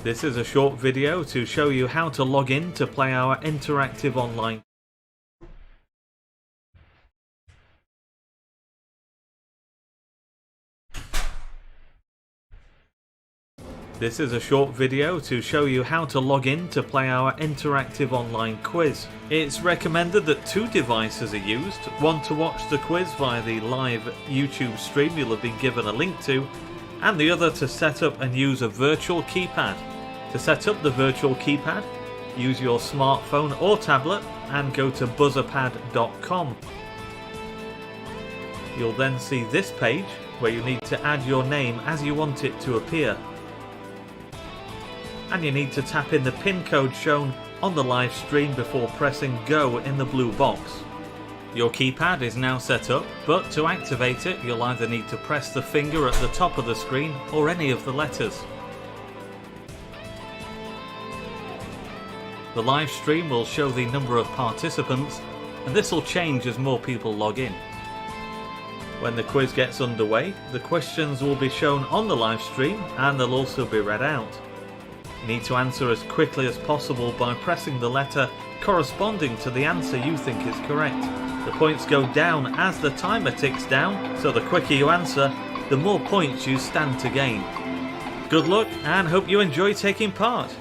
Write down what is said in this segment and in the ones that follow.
This is a short video to show you how to log in to play our interactive online. This is a short video to show you how to log in to play our interactive online quiz. It's recommended that 2 devices are used, one to watch the quiz via the live YouTube stream you'll have been given a link to, and the other to set up and use a virtual keypad. To set up the virtual keypad, use your smartphone or tablet and go to buzzerpad.com. You'll then see this page where you need to add your name as you want it to appear. And you need to tap in the PIN code shown on the live stream before pressing go in the blue box. Your keypad is now set up, but to activate it you'll either need to press the finger at the top of the screen or any of the letters. The live stream will show the number of participants, and this will change as more people log in. When the quiz gets underway, the questions will be shown on the live stream and they'll also be read out. You need to answer as quickly as possible by pressing the letter corresponding to the answer you think is correct. The points go down as the timer ticks down, so the quicker you answer, the more points you stand to gain. Good luck and hope you enjoy taking part.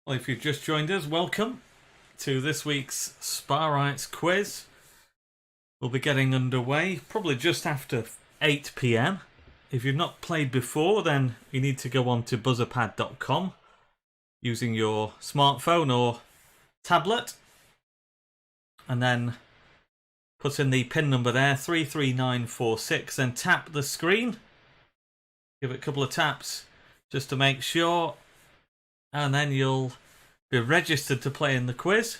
Well, if you've just joined us, welcome to this week's Spa Rights quiz. We'll be getting underway probably just after 8 PM. If you've not played before, then you need to go on to buzzerpad.com using your smartphone or tablet, and then put in the pin number there, 33946, and tap the screen. Give it a couple of taps just to make sure, and then you'll be registered to play in the quiz.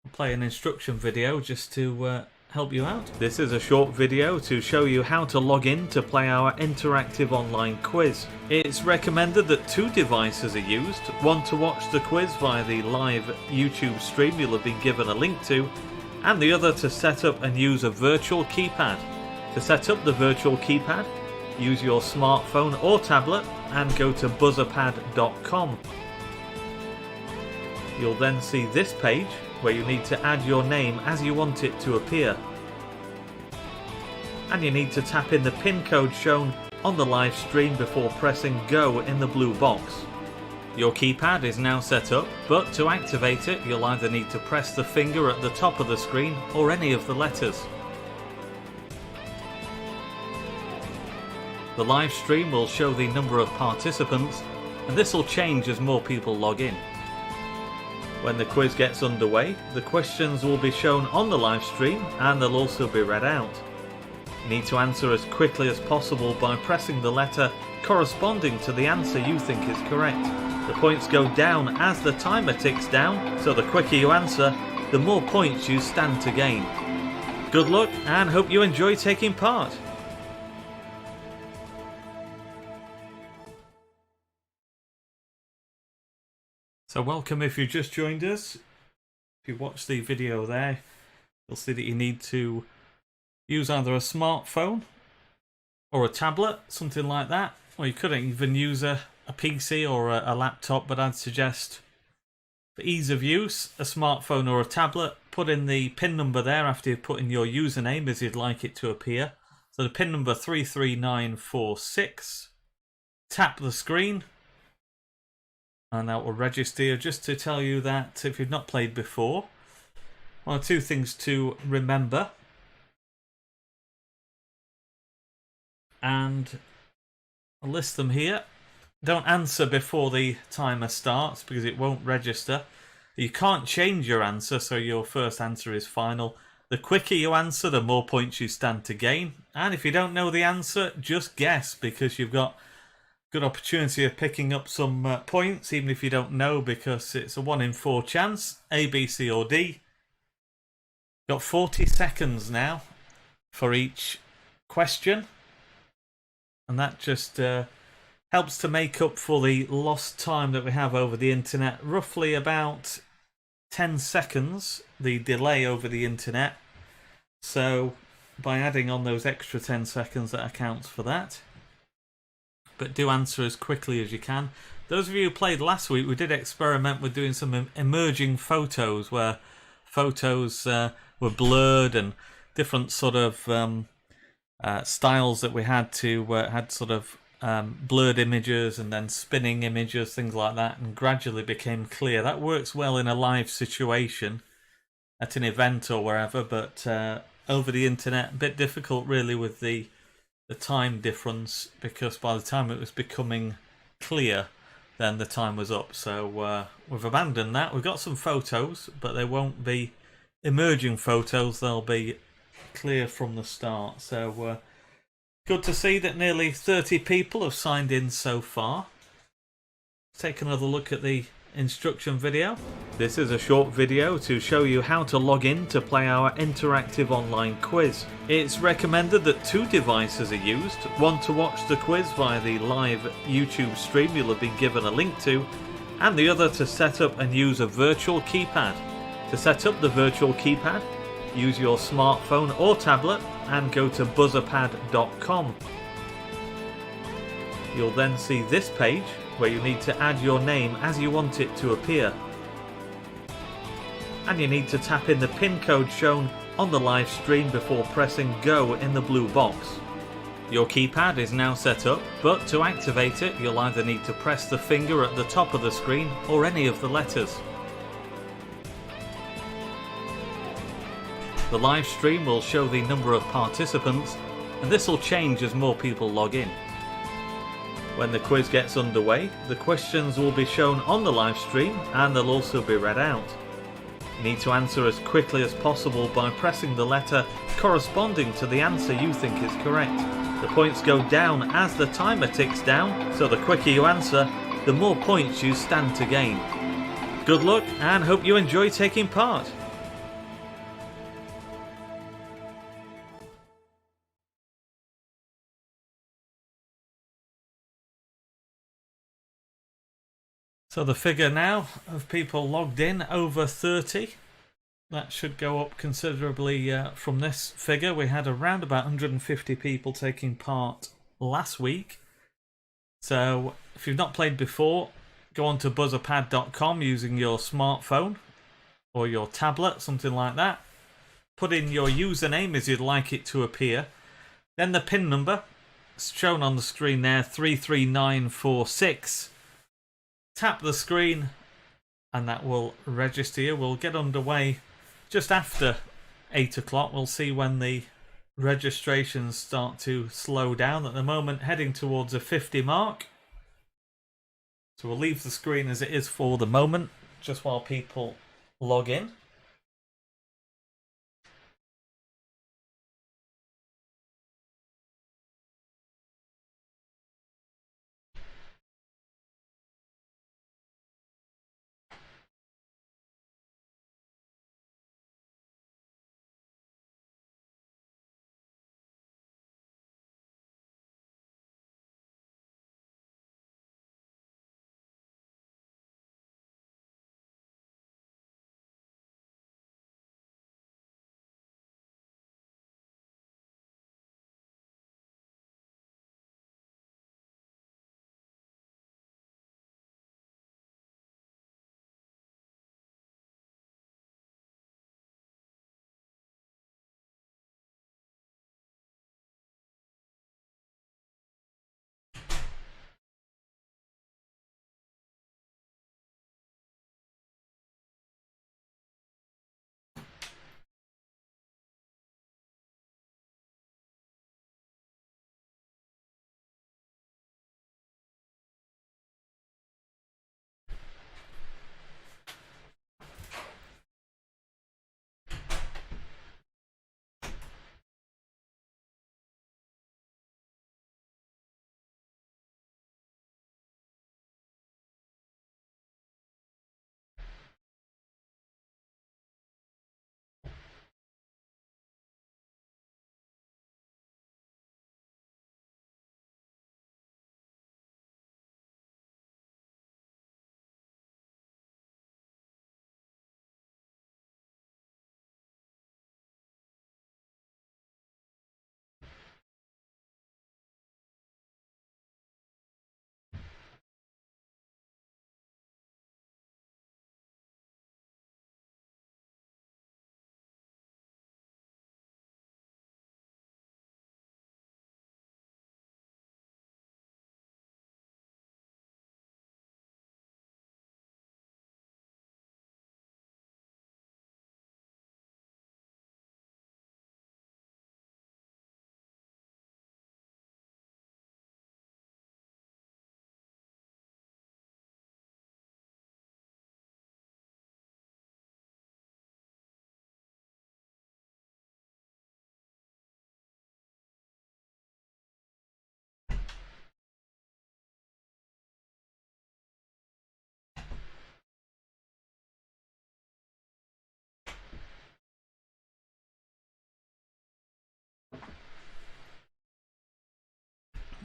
I'll play an instruction video just to help you out. This is a short video to show you how to log in to play our interactive online quiz. It's recommended that 2 devices are used, one to watch the quiz via the live YouTube stream you'll have been given a link to, and the other to set up and use a virtual keypad. To set up the virtual keypad, use your smartphone or tablet and go to buzzerpad.com. You'll then see this page where you need to add your name as you want it to appear. And you need to tap in the pin code shown on the live stream before pressing go in the blue box. Your keypad is now set up, but to activate it you'll either need to press the finger at the top of the screen or any of the letters. The live stream will show the number of participants, and this will change as more people log in. When the quiz gets underway, the questions will be shown on the live stream and they'll also be read out. You need to answer as quickly as possible by pressing the letter corresponding to the answer you think is correct. The points go down as the timer ticks down, so the quicker you answer, the more points you stand to gain. Good luck and hope you enjoy taking part. So welcome if you just joined us. If you watch the video there, you'll see that you need to use either a smartphone or a tablet, something like that. Or you could even use a PC or a laptop, but I'd suggest for ease of use, a smartphone or a tablet. Put in the pin number there after you've put in your username as you'd like it to appear. So the pin number 33946. Tap the screen. And that will register you. Just to tell you that if you've not played before, one or 2 things to remember. And I'll list them here. Don't answer before the timer starts because it won't register. You can't change your answer, so your first answer is final. The quicker you answer, the more points you stand to gain. And if you don't know the answer, just guess, because you've got good opportunity of picking up some points, even if you don't know, because it's a 1 in 4 chance. A, B, C or D. Got 40 seconds now for each question. And that just helps to make up for the lost time that we have over the internet. Roughly about 10 seconds, the delay over the internet. So by adding on those extra 10 seconds, that accounts for that. But do answer as quickly as you can. Those of you who played last week, we did experiment with doing some emerging photos where photos were blurred and different sort of styles that we had to had sort of blurred images and then spinning images, things like that, and gradually became clear. That works well in a live situation at an event or wherever, but over the internet, a bit difficult really with the time difference, because by the time it was becoming clear, then the time was up. So we've abandoned that. We've got some photos, but they won't be emerging photos. They'll be clear from the start. So good to see that nearly 30 people have signed in so far. Let's take another look at the instruction video. This is a short video to show you how to log in to play our interactive online quiz. It's recommended that 2 devices are used, one to watch the quiz via the live YouTube stream you'll have been given a link to, and the other to set up and use a virtual keypad. To set up the virtual keypad, use your smartphone or tablet and go to buzzerpad.com. You'll then see this page where you need to add your name as you want it to appear. And you need to tap in the pin code shown on the live stream before pressing go in the blue box. Your keypad is now set up, but to activate it you'll either need to press the finger at the top of the screen or any of the letters. The live stream will show the number of participants, and this will change as more people log in. When the quiz gets underway, the questions will be shown on the live stream and they'll also be read out. You need to answer as quickly as possible by pressing the letter corresponding to the answer you think is correct. The points go down as the timer ticks down, so the quicker you answer, the more points you stand to gain. Good luck and hope you enjoy taking part. So the figure now of people logged in, over 30. That should go up considerably from this figure. We had around about 150 people taking part last week. So if you've not played before, go on to buzzerpad.com using your smartphone or your tablet, something like that. Put in your username as you'd like it to appear. Then the PIN number, shown on the screen there, 33946. Tap the screen and that will register you. We'll get underway just after 8 o'clock. We'll see when the registrations start to slow down. At the moment, heading towards a 50 mark. So we'll leave the screen as it is for the moment, just while people log in.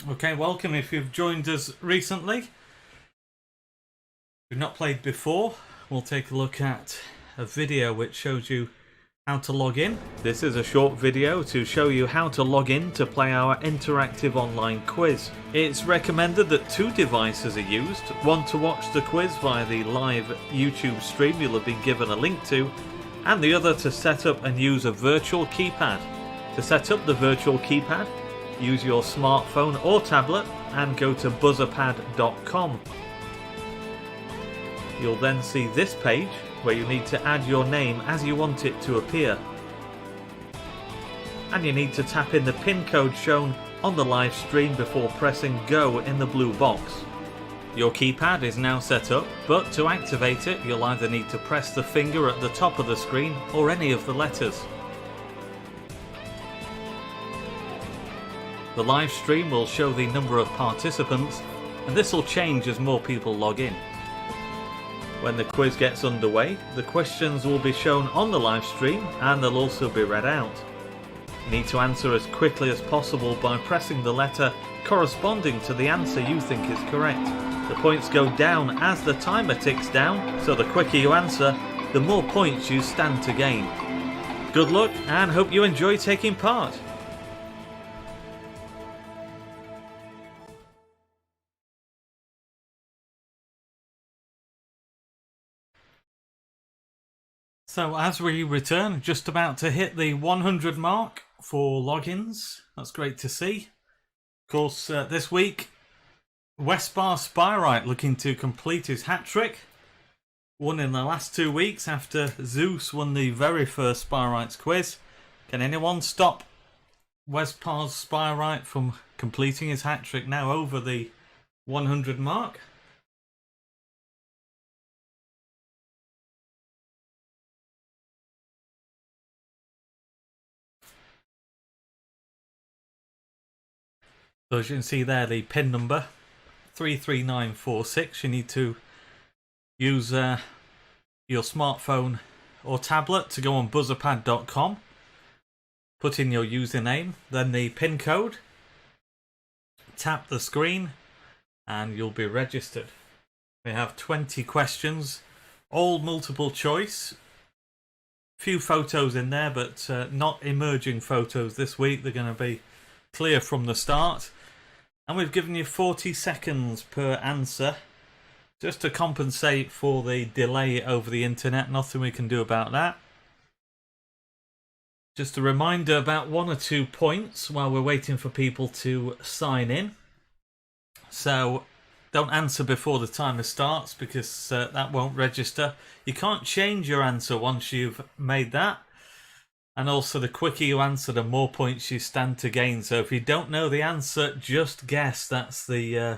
Okay, welcome if you've joined us recently. If you've not played before, we'll take a look at a video which shows you how to log in. This is a short video to show you how to log in to play our interactive online quiz. It's recommended that 2 devices are used, one to watch the quiz via the live YouTube stream you'll have been given a link to, and the other to set up and use a virtual keypad. To set up the virtual keypad, use your smartphone or tablet and go to buzzerpad.com. You'll then see this page where you need to add your name as you want it to appear. And you need to tap in the PIN code shown on the live stream before pressing go in the blue box. Your keypad is now set up, but to activate it you'll either need to press the finger at the top of the screen or any of the letters. The live stream will show the number of participants, and this will change as more people log in. When the quiz gets underway, the questions will be shown on the live stream and they'll also be read out. You need to answer as quickly as possible by pressing the letter corresponding to the answer you think is correct. The points go down as the timer ticks down, so the quicker you answer, the more points you stand to gain. Good luck and hope you enjoy taking part. So as we return, just about to hit the 100 mark for logins. That's great to see. Of course, this week, Westbar Spyrite looking to complete his hat-trick. Won in the last 2 weeks after Zeus won the very first Spyrites quiz. Can anyone stop Westbar's Spyrite from completing his hat-trick now over the 100 mark? So as you can see there, the PIN number 33946. You need to use your smartphone or tablet to go on buzzerpad.com, put in your username, then the PIN code, tap the screen, and you'll be registered. We have 20 questions, all multiple choice. Few photos in there, but not emerging photos this week. They're going to be clear from the start. And we've given you 40 seconds per answer, just to compensate for the delay over the internet. Nothing we can do about that. Just a reminder about 1 or 2 points while we're waiting for people to sign in. So don't answer before the timer starts, because that won't register. You can't change your answer once you've made that. And also, the quicker you answer, the more points you stand to gain. So if you don't know the answer, just guess. That's the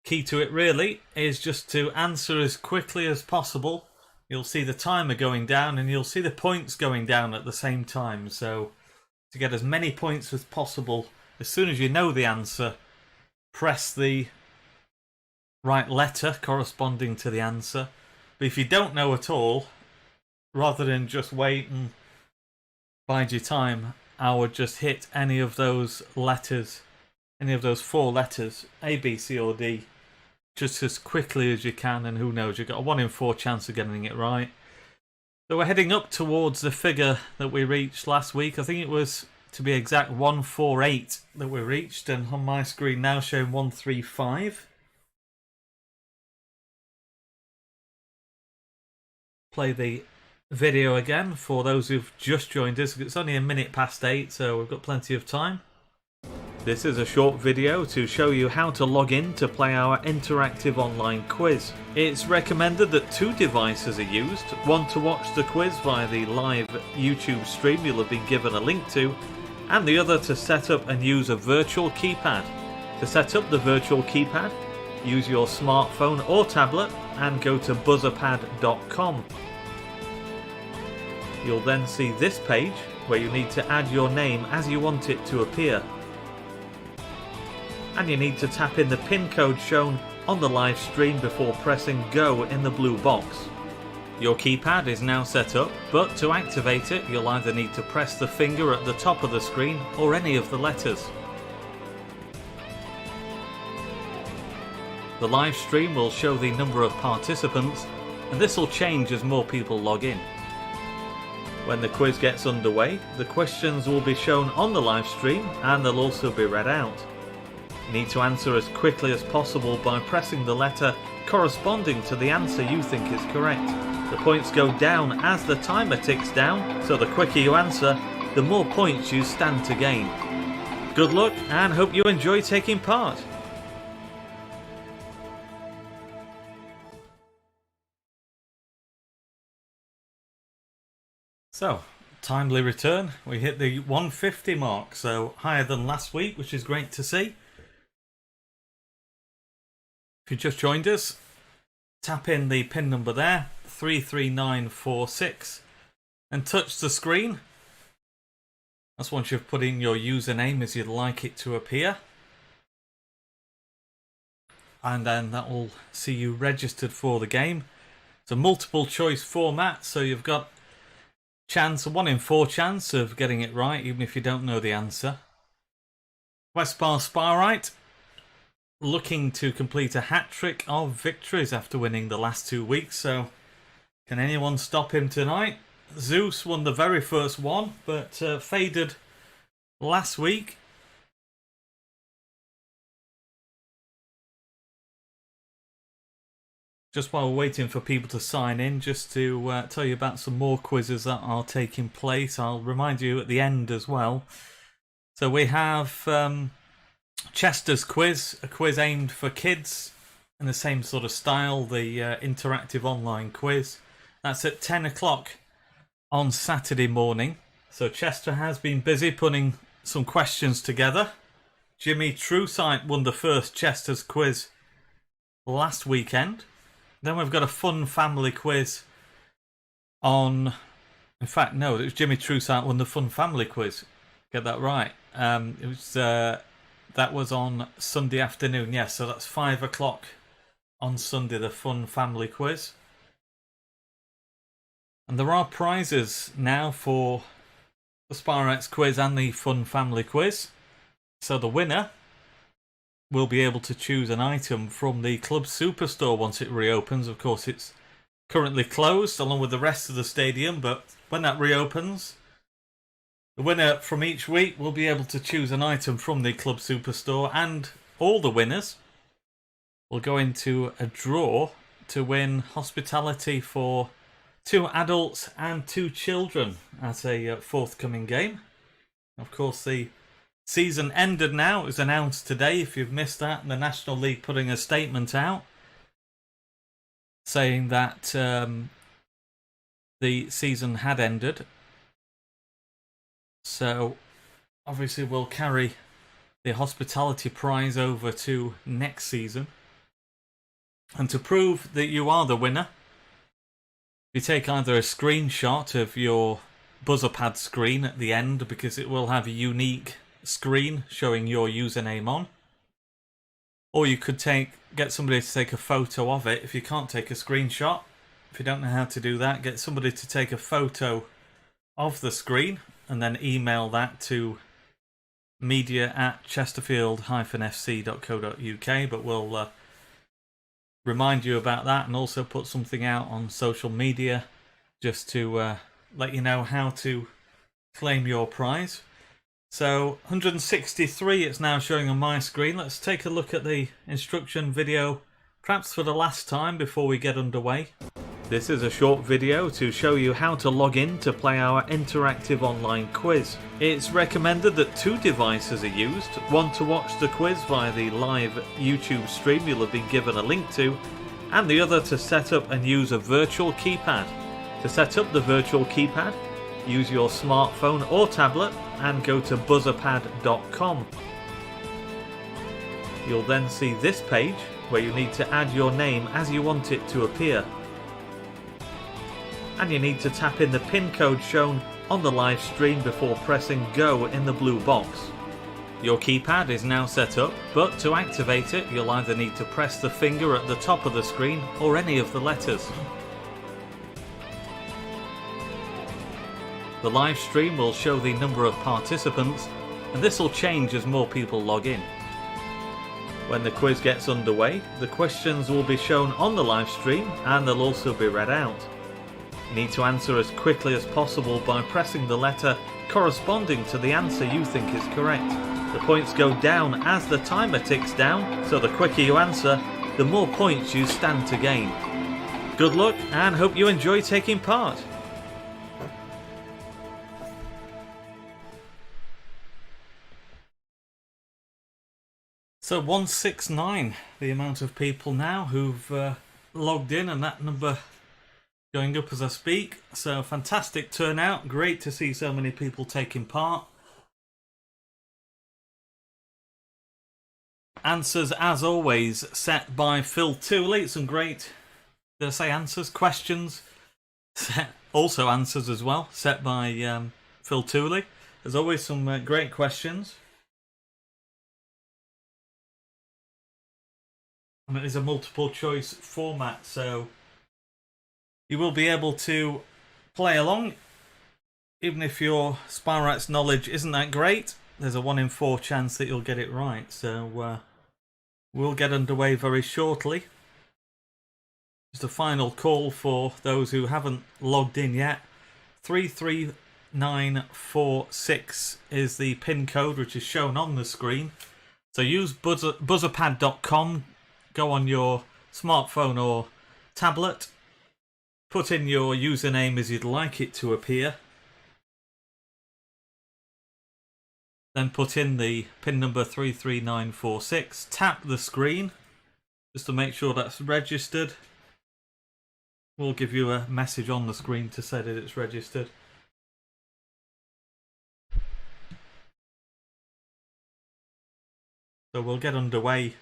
key to it, really, is just to answer as quickly as possible. You'll see the timer going down and you'll see the points going down at the same time. So to get as many points as possible, as soon as you know the answer, press the right letter corresponding to the answer. But if you don't know at all, rather than just wait and bide your time, I would just hit any of those letters, any of those 4 letters, A, B, C or D, just as quickly as you can, and who knows, you've got a 1 in 4 chance of getting it right. So we're heading up towards the figure that we reached last week. I think it was, to be exact, 148 that we reached, and on my screen now showing 135. Play the video again for those who've just joined us. It's only a minute past 8, so we've got plenty of time. This is a short video to show you how to log in to play our interactive online quiz. It's recommended that 2 devices are used, one to watch the quiz via the live YouTube stream you'll have been given a link to, and the other to set up and use a virtual keypad. To set up the virtual keypad, use your smartphone or tablet and go to buzzerpad.com. You'll then see this page where you need to add your name as you want it to appear. And you need to tap in the PIN code shown on the live stream before pressing go in the blue box. Your keypad is now set up, but to activate it you'll either need to press the finger at the top of the screen or any of the letters. The live stream will show the number of participants, and this will change as more people log in. When the quiz gets underway, the questions will be shown on the live stream and they'll also be read out. You need to answer as quickly as possible by pressing the letter corresponding to the answer you think is correct. The points go down as the timer ticks down, so the quicker you answer, the more points you stand to gain. Good luck and hope you enjoy taking part. So, timely return. We hit the 150 mark, so higher than last week, which is great to see. If you just joined us, tap in the pin number there, 33946, and touch the screen. That's once you've put in your username as you'd like it to appear. And then that will see you registered for the game. It's a multiple choice format, so you've got a 1 in 4 chance of getting it right, even if you don't know the answer. Westbar Sparite looking to complete a hat-trick of victories after winning the last 2 weeks, so can anyone stop him tonight? Zeus won the very first one, but faded last week. Just while we're waiting for people to sign in, just to tell you about some more quizzes that are taking place. I'll remind you at the end as well. So we have Chester's quiz, a quiz aimed for kids in the same sort of style, the interactive online quiz. That's at 10 o'clock on Saturday morning. So Chester has been busy putting some questions together. Jimmy Truesight won the first Chester's quiz last weekend. Then we've got a fun family quiz on... In fact, no, it was Jimmy Truesight won the fun family quiz. Get that right. It was that was on Sunday afternoon. Yes, so that's 5 o'clock on Sunday, the fun family quiz. And there are prizes now for the Sparite's quiz and the fun family quiz. So the winner will be able to choose an item from the club superstore once it reopens. Of course, it's currently closed along with the rest of the stadium, but when that reopens, the winner from each week will be able to choose an item from the club superstore, and all the winners will go into a draw to win hospitality for 2 adults and 2 children at a forthcoming game. Of course, the season ended now. It was announced today, if you've missed that, the National League putting a statement out saying that the season had ended. So obviously we'll carry the hospitality prize over to next season. And to prove that you are the winner, you take either a screenshot of your buzzer pad screen at the end, because it will have a unique screen showing your username on, or you could get somebody to take a photo of it. If you can't take a screenshot, if you don't know how to do that, get somebody to take a photo of the screen and then email that to media@chesterfield-fc.co.uk. but we'll remind you about that, and also put something out on social media just to let you know how to claim your prize. So 163 it's now showing on my screen. Let's take a look at the instruction video, perhaps for the last time before we get underway. This is a short video to show you how to log in to play our interactive online quiz. It's recommended that 2 devices are used, one to watch the quiz via the live YouTube stream you'll have been given a link to, and the other to set up and use a virtual keypad. To set up the virtual keypad, use your smartphone or tablet and go to buzzerpad.com. You'll then see this page where you need to add your name as you want it to appear. And you need to tap in the PIN code shown on the live stream before pressing go in the blue box. Your keypad is now set up, but to activate it you'll either need to press the finger at the top of the screen or any of the letters. The live stream will show the number of participants, and this will change as more people log in. When the quiz gets underway, the questions will be shown on the live stream and they'll also be read out. You need to answer as quickly as possible by pressing the letter corresponding to the answer you think is correct. The points go down as the timer ticks down, so the quicker you answer, the more points you stand to gain. Good luck and hope you enjoy taking part. So 169, the amount of people now who've logged in, and that number going up as I speak. So fantastic turnout, great to see so many people taking part. Answers, as always, set by Phil Tooley. Some great, did I say answers? Questions. Also answers as well, set by Phil Tooley. There's always some great questions. And it is a multiple choice format, so you will be able to play along. Even if your Spyrites knowledge isn't that great, there's a 1 in 4 chance that you'll get it right. So we'll get underway very shortly. Just a final call for those who haven't logged in yet. 33946 is the PIN code, which is shown on the screen. So use buzzerpad.com, go on your smartphone or tablet, put in your username as you'd like it to appear, then put in the PIN number 33946, tap the screen just to make sure that's registered. We'll give you a message on the screen to say that it's registered. So we'll get underway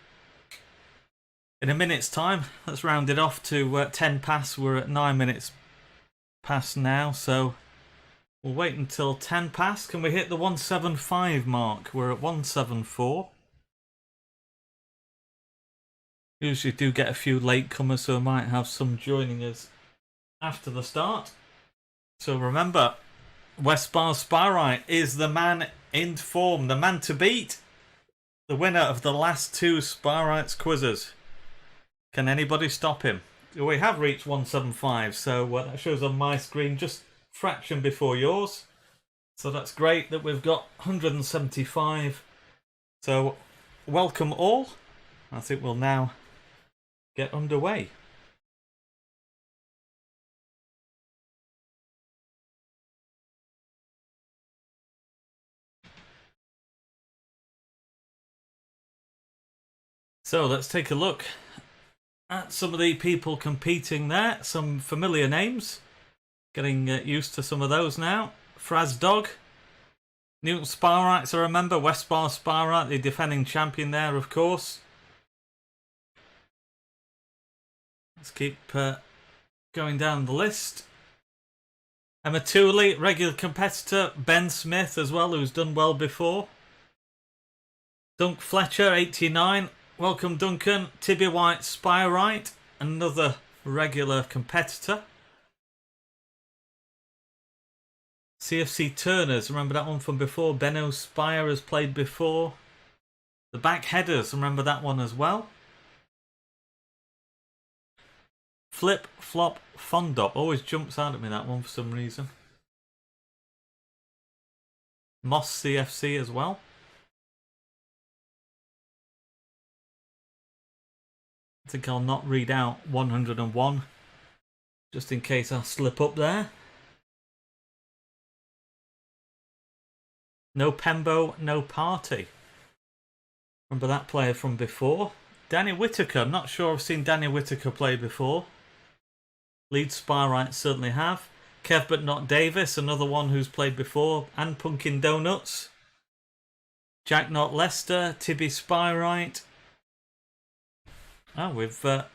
in a minute's time. Let's round it off to 10 past. We're at 9 minutes past now, so we'll wait until 10 past. Can we hit the 175 mark? We're at 174. Usually do get a few latecomers, so I might have some joining us after the start. So remember, Westbar Spyrite is the man in form, the man to beat, the winner of the last 2 Spyrites quizzes. Can anybody stop him? We have reached 175, so that shows on my screen just fraction before yours. So that's great that we've got 175. So welcome all. I think we'll now get underway. So let's take a look at some of the people competing there. Some familiar names. Getting used to some of those now. Fraz Dog. Newton Spyrites, I remember. Westbar Spyrite, the defending champion there, of course. Let's keep going down the list. Emma Tooley, regular competitor. Ben Smith as well, who's done well before. Dunk Fletcher, 89. Welcome, Duncan. Tibby White Spyrite, another regular competitor. CFC Turners, remember that one from before. Benno Spire has played before. The Backheaders, remember that one as well. Flip Flop Fondop, always jumps out at me that one for some reason. Moss CFC as well. I think I'll not read out 101 just in case I slip up there. No Pembo, no Party. Remember that player from before. Danny Whitaker, not sure I've seen Danny Whitaker play before. Leeds Spyrites certainly have. Kev but not Davis, another one who's played before. And Pumpkin Donuts. Jack Not Leicester, Tibby Spyrite. Oh, we've got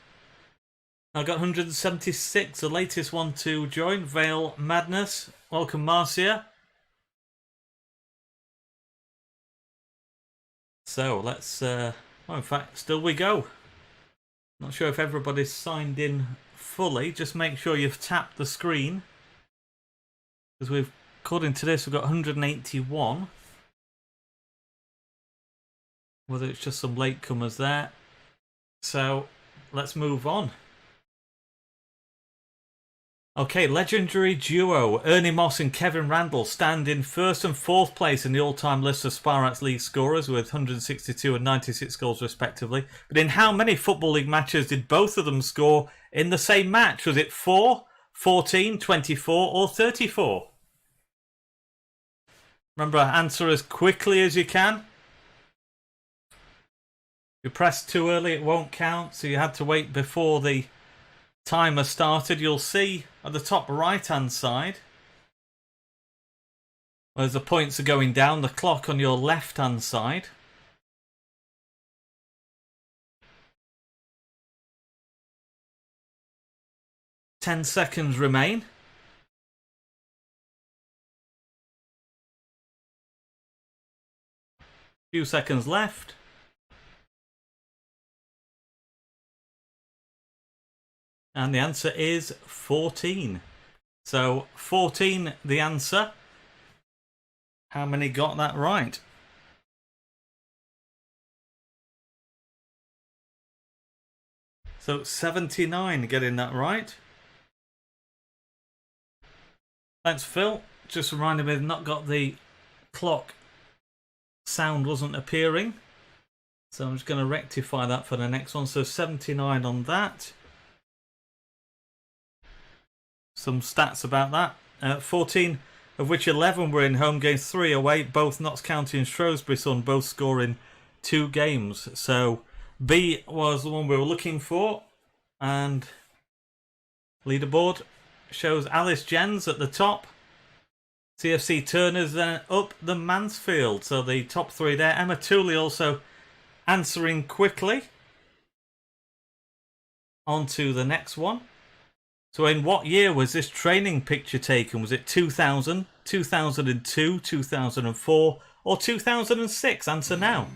176, the latest one to join. Vale Madness. Welcome, Marcia. So let's, well, in fact, still we go. Not sure if everybody's signed in fully. Just make sure you've tapped the screen. Because we've, according to this, we've got 181. Whether it's just some latecomers there. So let's move on. Okay, legendary duo Ernie Moss and Kevin Randall stand in first and fourth place in the all-time list of Spyrites League scorers with 162 and 96 goals respectively. But in how many Football League matches did both of them score in the same match? Was it 4, 14, 24 or 34? Remember, answer as quickly as you can. you pressed too early, it won't count, so you had to wait before the timer started. You'll see at the top right hand side, as the points are going down, the clock on your left hand side. "10 seconds remain." Few seconds left. And the answer is 14. So 14 the answer. How many got that right? So 79 getting that right. Thanks, Phil. Just reminded me I've not got the clock. Sound wasn't appearing. So I'm just going to rectify that for the next one. So 79 on that. Some stats about that. 14 of which 11 were in home games, 3 away, both Notts County and Shrewsbury Sun both scoring 2 games. So B was the one we were looking for. And leaderboard shows Alice Jens at the top. CFC Turners then up the Mansfield. So the top 3 there. Emma Tooley also answering quickly. On to the next one. So in what year was this training picture taken? Was it 2000, 2002, 2004 or 2006? Answer now.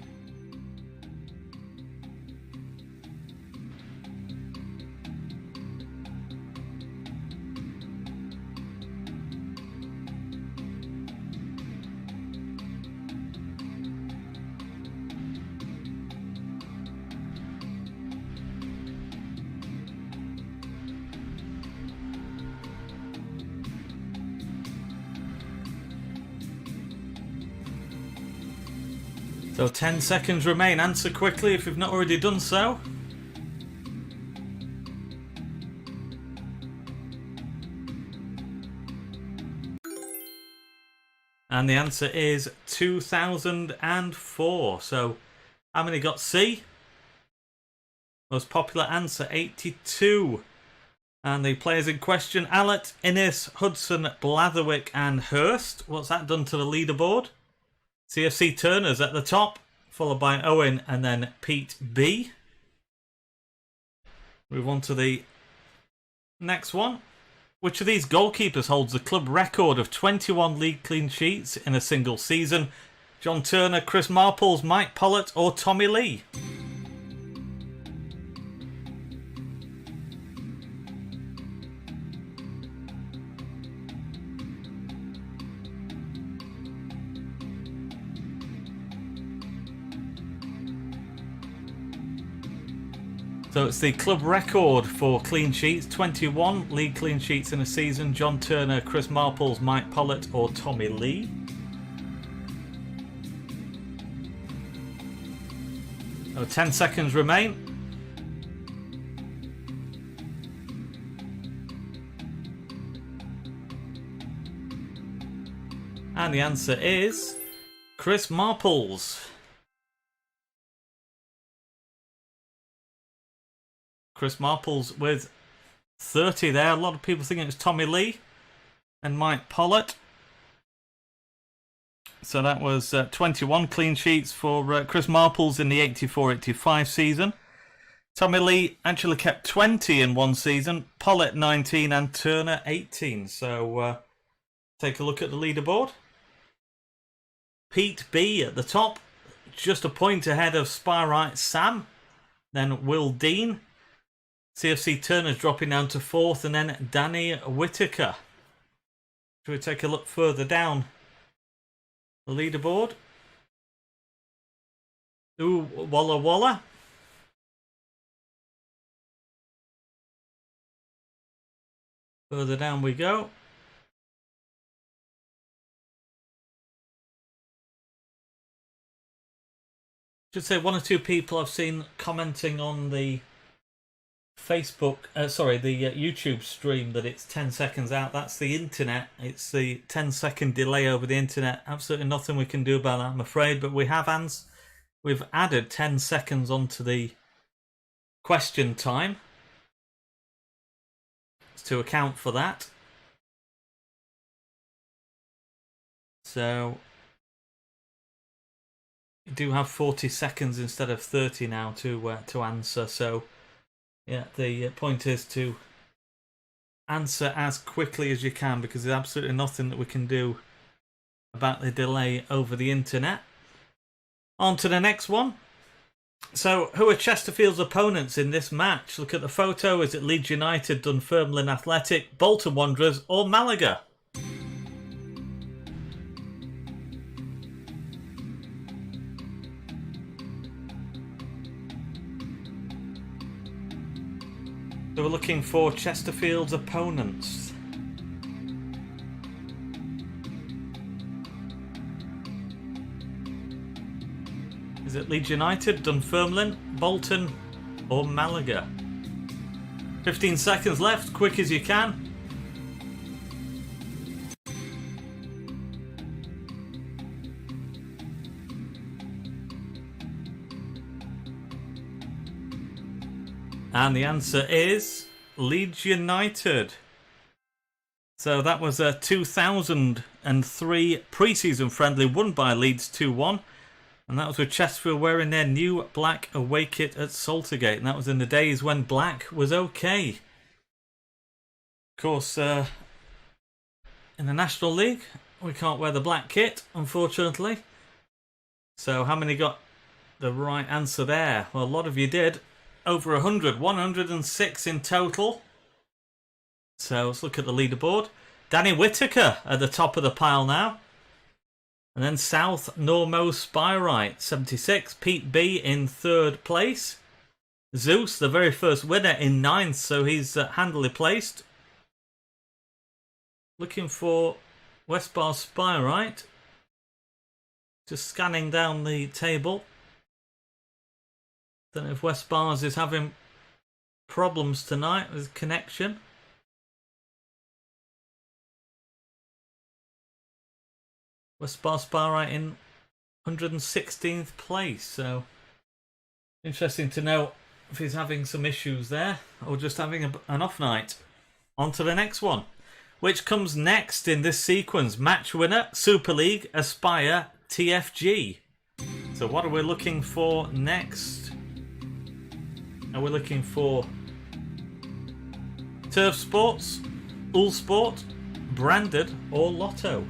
So 10 seconds remain. Answer quickly if you've not already done so. And the answer is 2004. So how many got C? Most popular answer, 82. And the players in question, Allett, Innes, Hudson, Blatherwick and Hurst. What's that done to the leaderboard? CFC Turners at the top, followed by Owen and then Pete B. Move on to the next one. Which of these goalkeepers holds the club record of 21 league clean sheets in a single season? John Turner, Chris Marples, Mike Pollett or Tommy Lee? So it's the club record for clean sheets, 21 league clean sheets in a season. John Turner, Chris Marples, Mike Pollett or Tommy Lee. So 10 seconds remain. And the answer is Chris Marples. Chris Marples with 30 there. A lot of people thinking it's Tommy Lee and Mike Pollett. So that was 21 clean sheets for Chris Marples in the 84-85 season. Tommy Lee actually kept 20 in one season. Pollett 19 and Turner 18. So take a look at the leaderboard. Pete B at the top. Just a point ahead of Spyrite Sam. Then Will Dean. CFC Turner's dropping down to 4th, and then Danny Whitaker. Should we take a look further down the leaderboard? Ooh, Walla Walla. Further down we go. Should say one or two people I've seen commenting on the Facebook, the YouTube stream that it's 10 seconds out. That's the internet. It's the 10-second delay over the internet. Absolutely nothing we can do about that, I'm afraid. But we have we've added 10 seconds onto the question time to account for that. So you do have 40 seconds instead of 30 now to answer. So yeah, the point is to answer as quickly as you can, because there's absolutely nothing that we can do about the delay over the internet. On to the next one. So, who are Chesterfield's opponents in this match? Look at the photo. Is it Leeds United, Dunfermline Athletic, Bolton Wanderers or Malaga? So we're looking for Chesterfield's opponents. Is it Leeds United, Dunfermline, Bolton or Malaga? 15 seconds left, quick as you can. And the answer is Leeds United. So that was a 2003 pre-season friendly won by Leeds 2-1. And that was with Chesterfield wearing their new black away kit at Saltergate. And that was in the days when black was okay. Of course, in the National League, we can't wear the black kit, unfortunately. So how many got the right answer there? Well, a lot of you did. Over 100, 106 in total. So let's look at the leaderboard. Danny Whitaker at the top of the pile now. And then South Normo Spyrite, 76. Pete B in 3rd place. Zeus, the very first winner, in 9th, so he's handily placed. Looking for Westbar Spyrite. Just scanning down the table. Don't know if Westbars is having problems tonight with connection. Westbar Spyrite in 116th place, so interesting to know if he's having some issues there or just having an off night. On to the next one. Which comes next in this sequence? Match winner, Super League, Aspire, TFG. So what are we looking for next? Are we looking for Turf Sports, All Sport, Branded or Lotto?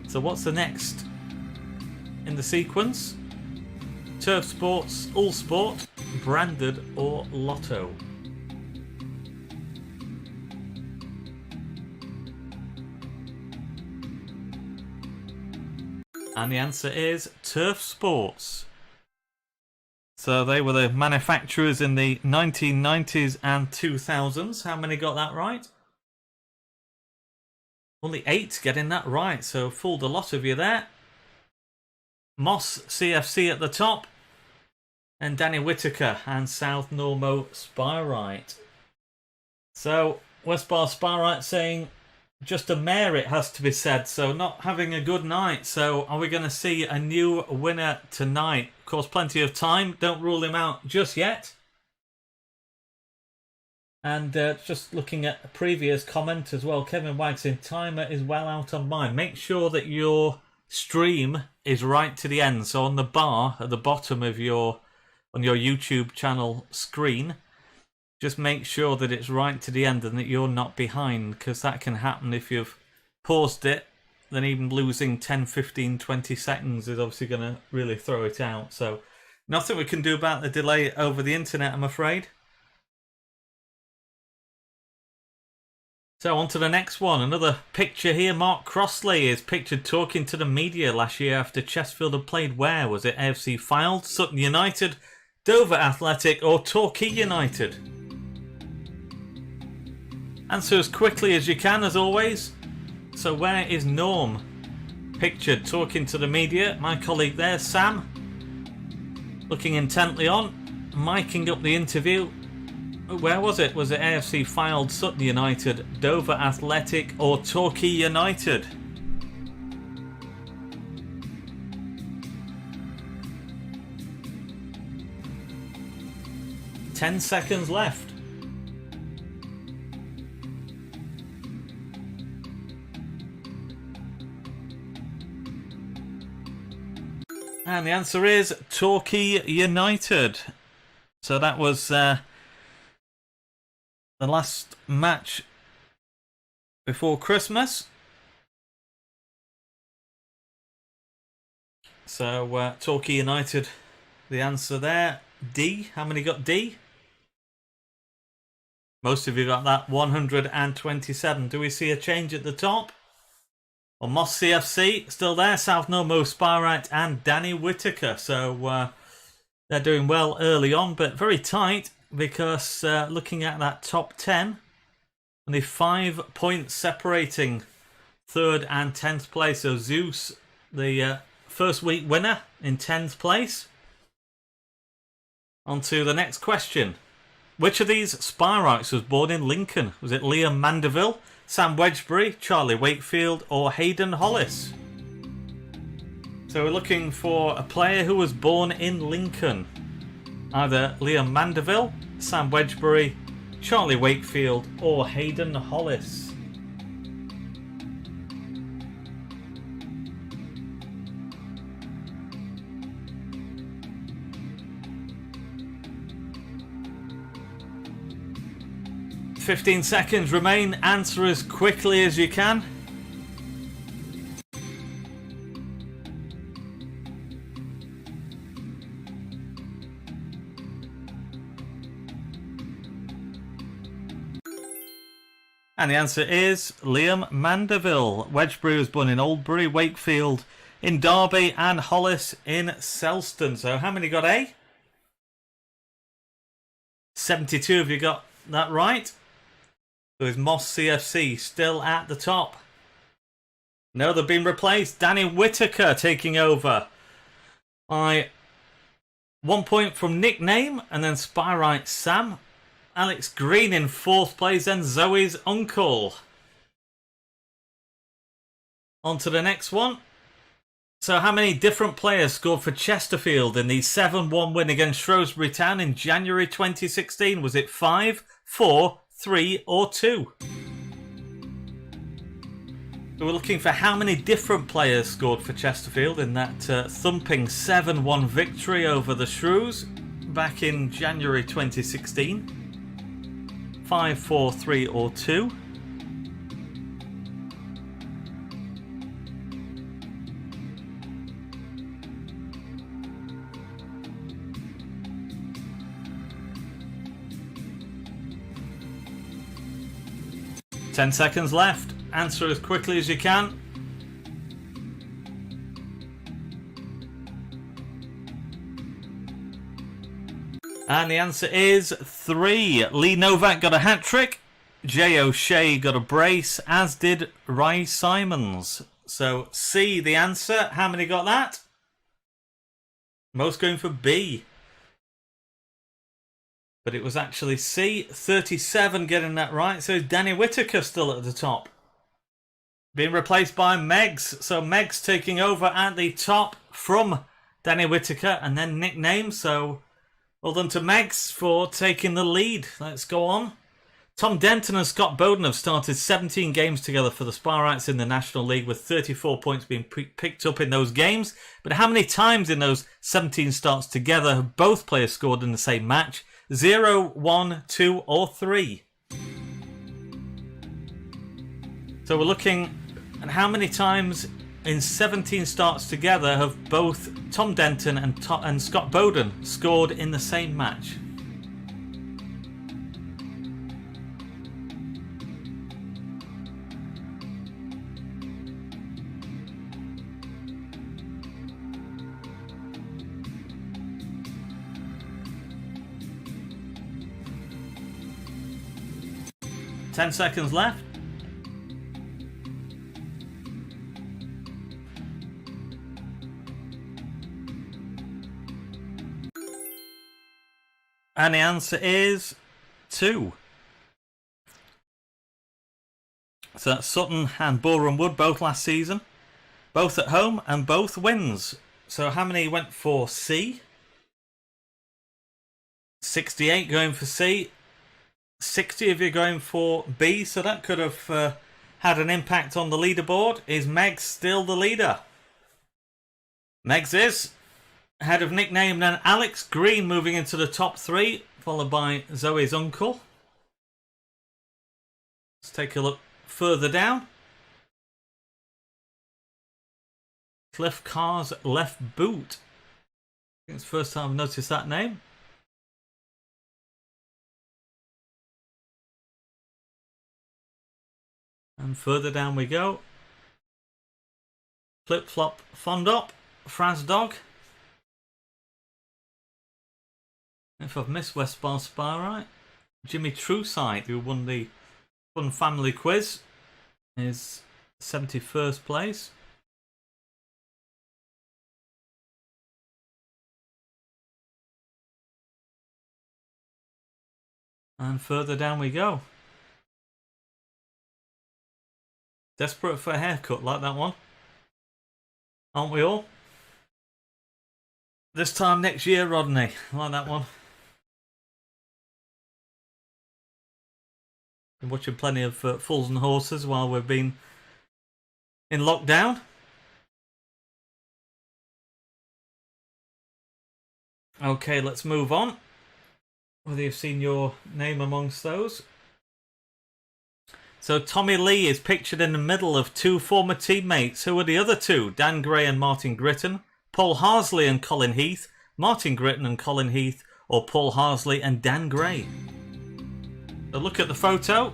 So what's the next in the sequence? Turf Sports, All Sport, Branded or Lotto? And the answer is Turf Sports. So they were the manufacturers in the 1990s and 2000s. How many got that right? Only 8 getting that right, so fooled a lot of you there. Moss CFC at the top. And Danny Whitaker and South Normo Spyrite. So Westbar Spyrite saying just a mare, it has to be said, so not having a good night. So are we going to see a new winner tonight? Of course, plenty of time. Don't rule him out just yet. And just looking at a previous comment as well, Kevin White saying timer is well out on mine. Make sure that your stream is right to the end. So on the bar at the bottom of your YouTube channel screen, just make sure that it's right to the end and that you're not behind, because that can happen if you've paused it. Then even losing 10, 15, 20 seconds is obviously going to really throw it out. So nothing we can do about the delay over the internet, I'm afraid. So on to the next one. Another picture here. Mark Crossley is pictured talking to the media last year after Chesterfield had played where? Was it AFC Fylde, Sutton United, Dover Athletic or Torquay United? Answer as quickly as you can, as always. So where is Norm pictured talking to the media? My colleague there, Sam, looking intently on. miking up the interview. Where was it? Was it AFC Fylde, Sutton United, Dover Athletic or Torquay United? Ten seconds left. And the answer is Torquay United. So that was the last match before Christmas. So Torquay United, the answer there. D. How many got D? Most of you got that, 127. Do we see a change at the top? Well, Moss CFC still there. South Normo, Spyrite and Danny Whitaker. So they're doing well early on, but very tight because looking at that top 10, only 5 points separating 3rd and 10th place. So Zeus, the first week winner, in 10th place. On to the next question. Which of these Spyrites was born in Lincoln? Was it Liam Mandeville, Sam Wedgbury, Charlie Wakefield or Hayden Hollis? So we're looking for a player who was born in Lincoln. Either Liam Mandeville, Sam Wedgbury, Charlie Wakefield or Hayden Hollis. "15 seconds remain. Answer as quickly as you can." And the answer is Liam Mandeville. Wedgbury was born in Oldbury, Wakefield in Derby and Hollis in Selston. So how many got A? 72 of you got that right. So is Moss CFC still at the top? No, they've been replaced. Danny Whitaker taking over by 1 point from nickname, and then Spyrite Sam. Alex Green in 4th place, and Zoe's uncle. On to the next one. So how many different players scored for Chesterfield in the 7-1 win against Shrewsbury Town in January 2016? Was it 5, 4, 3 or 2? So we're looking for how many different players scored for Chesterfield in that thumping 7-1 victory over the Shrews back in January 2016. 5, 4, 3 or 2. Ten seconds left. Answer as quickly as you can. And the answer is 3. Lee Novak got a hat-trick. Jay O'Shea got a brace, as did Ry Simons. So C, the answer. How many got that? Most going for B. But it was actually C. 37 getting that right. So Danny Whitaker still at the top. Being replaced by Megs. So Megs taking over at the top from Danny Whitaker and then nickname. So well done to Megs for taking the lead. Let's go on. Tom Denton and Scott Bowden have started 17 games together for the Spyrites in the National League, with 34 points being picked up in those games. But how many times in those 17 starts together have both players scored in the same match? 0, 1, 2 or 3? So we're looking at how many times in 17 starts together have both Tom Denton and Scott Bowden scored in the same match. Ten seconds left. And the answer is 2. So that's Sutton and Boreham Wood both last season. Both at home and both wins. So how many went for C? 68 going for C. 60 of you going for B. So that could have had an impact on the leaderboard. Is Meg still the leader? Megs is ahead of nickname and Alex Green moving into the top 3, followed by Zoe's uncle. Let's take a look further down. Cliff Carr's left boot. I think it's the first time I've noticed that name. And further down we go. Flip Flop Fondop, Fraz Dog. If I've missed West Bar Spa right. Jimmy Trueside, who won the Fun Family Quiz, is 71st place. And further down we go. Desperate for a haircut like that one. Aren't we all? This time next year, Rodney. Like that one. Been watching plenty of Fools and Horses while we've been in lockdown. Okay, let's move on. Whether you've seen your name amongst those. So Tommy Lee is pictured in the middle of 2 former teammates. Who are the other 2? Dan Gray and Martin Gritton, Paul Harsley and Colin Heath, Martin Gritton and Colin Heath, or Paul Harsley and Dan Gray. So look at the photo.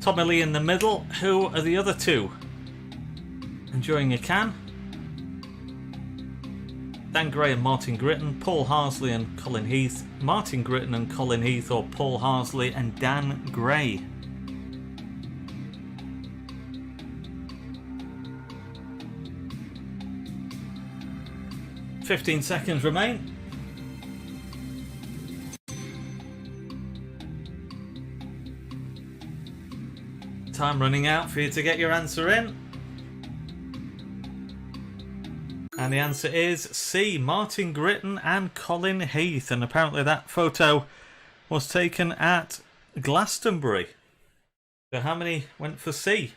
Tommy Lee in the middle. Who are the other 2? Enjoying your can. Dan Gray and Martin Gritton, Paul Harsley and Colin Heath, Martin Gritton and Colin Heath, or Paul Harsley and Dan Gray. 15 seconds remain. Time running out for you to get your answer in. And the answer is C, Martin Gritton and Colin Heath. And apparently that photo was taken at Glastonbury. So how many went for C?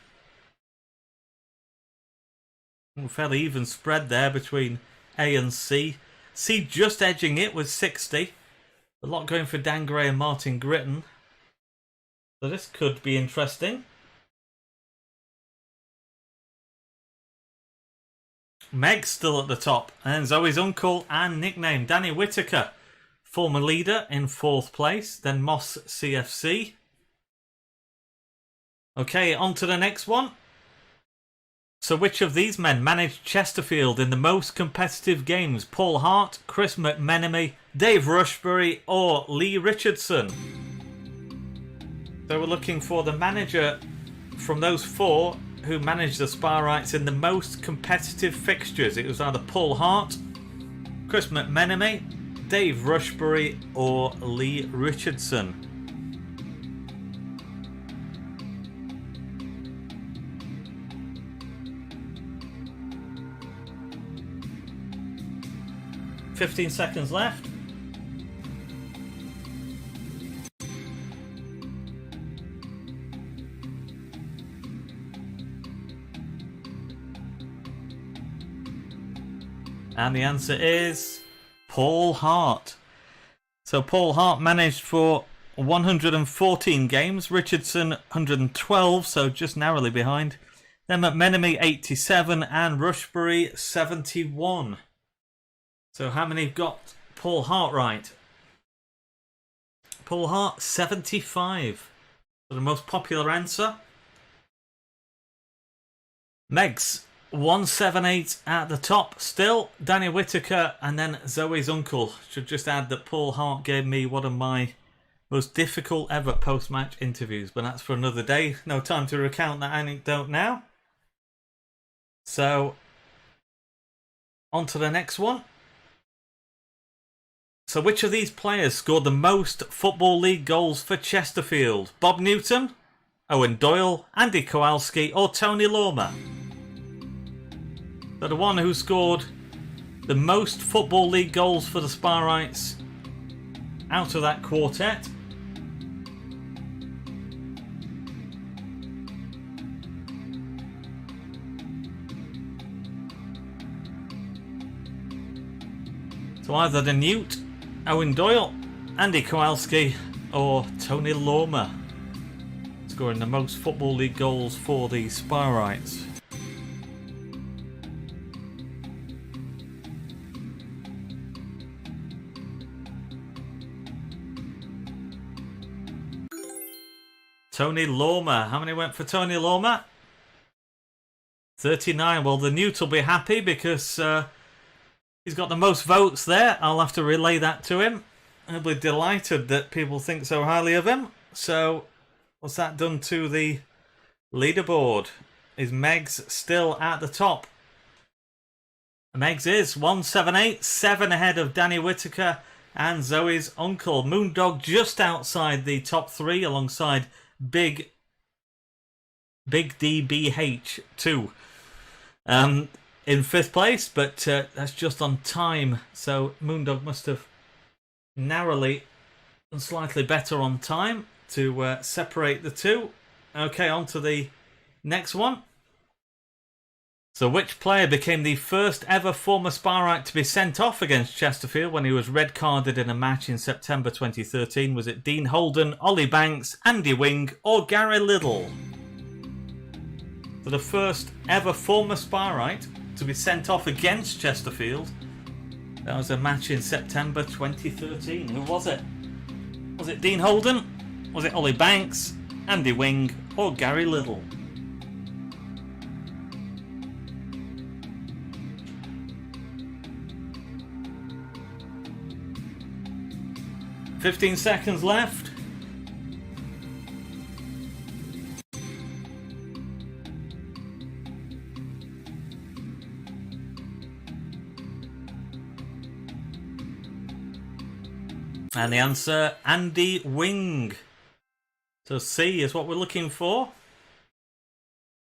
Fairly even spread there between A and C. C just edging it with 60. A lot going for Dan Gray and Martin Gritton. So this could be interesting. Meg's still at the top, and Zoe's uncle and nickname Danny Whitaker, former leader, in 4th place. Then Moss CFC. Okay, on to the next one. So which of these men managed Chesterfield in the most competitive games? Paul Hart, Chris McMenemy, Dave Rushbury, or Lee Richardson? So we're looking for the manager from those 4 who managed the Spa-rites in the most competitive fixtures. It was either Paul Hart, Chris McMenemy, Dave Rushbury, or Lee Richardson. "15 seconds left. And the answer is Paul Hart. So Paul Hart managed for 114 games. Richardson 112, so just narrowly behind. Then McMenemy 87 and Rushbury 71. So how many got Paul Hart right? Paul Hart 75. So the most popular answer. Megs 178 at the top still. Danny Whitaker and then Zoe's uncle. Should just add that Paul Hart gave me one of my most difficult ever post-match interviews, but that's for another day. No time to recount that anecdote now. So on to the next one. So which of these players scored the most Football League goals for Chesterfield? Bob Newton, Owen Doyle, Andy Kowalski or Tony Lormer? So the one who scored the most Football League goals for the Sparrites out of that quartet. So either the Newt, Owen Doyle, Andy Kowalski or Tony Lormer scoring the most Football League goals for the Sparrites. Tony Lormer. How many went for Tony Lormer? 39. Well, the Newt will be happy because he's got the most votes there. I'll have to relay that to him. He'll be delighted that people think so highly of him. So, what's that done to the leaderboard? Is Megs still at the top? Megs is 178, 7 ahead of Danny Whitaker and Zoe's uncle. Moondog just outside the top 3 alongside Big DBH2 in 5th place, but that's just on time. So Moondog must have narrowly and slightly better on time to separate the two. Okay, on to the next one. So which player became the first ever former Sparrite to be sent off against Chesterfield when he was red carded in a match in September 2013? Was it Dean Holden, Ollie Banks, Andy Wing or Gary Liddle? So the first ever former Sparrite to be sent off against Chesterfield. That was a match in September 2013. Who was it? Was it Dean Holden? Was it Ollie Banks, Andy Wing or Gary Liddle? "15 seconds left. And the answer, Andy Wing. So C is what we're looking for.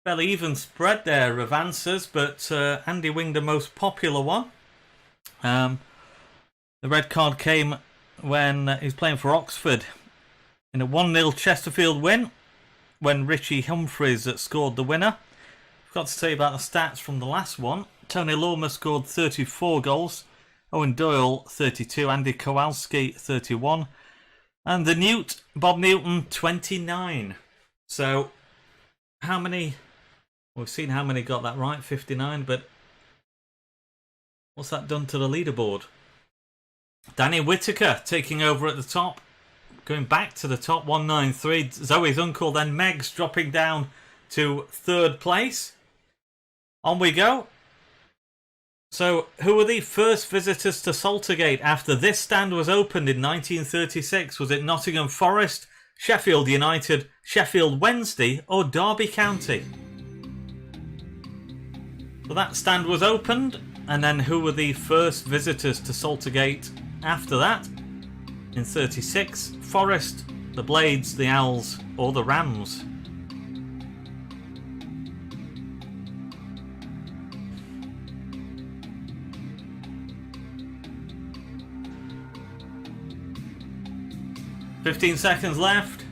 Fairly even spread there of answers, but Andy Wing the most popular one. The red card came when he was playing for Oxford in a 1-0 Chesterfield win when Richie Humphreys scored the winner. Forgot to tell you about the stats from the last one. Tony Lormer scored 34 goals, Owen Doyle 32, Andy Kowalski 31, and the Newt, Bob Newton 29. So how many? We've seen how many got that right, 59, but what's that done to the leaderboard? Danny Whitaker taking over at the top, going back to the top, 193. Zoe's uncle, then Megs dropping down to 3rd place. On we go. So, who were the first visitors to Saltergate after this stand was opened in 1936? Was it Nottingham Forest, Sheffield United, Sheffield Wednesday or Derby County? So that stand was opened, and then who were the first visitors to Saltergate after that? In 36, Forest, the Blades, the Owls or the Rams? "15 seconds left.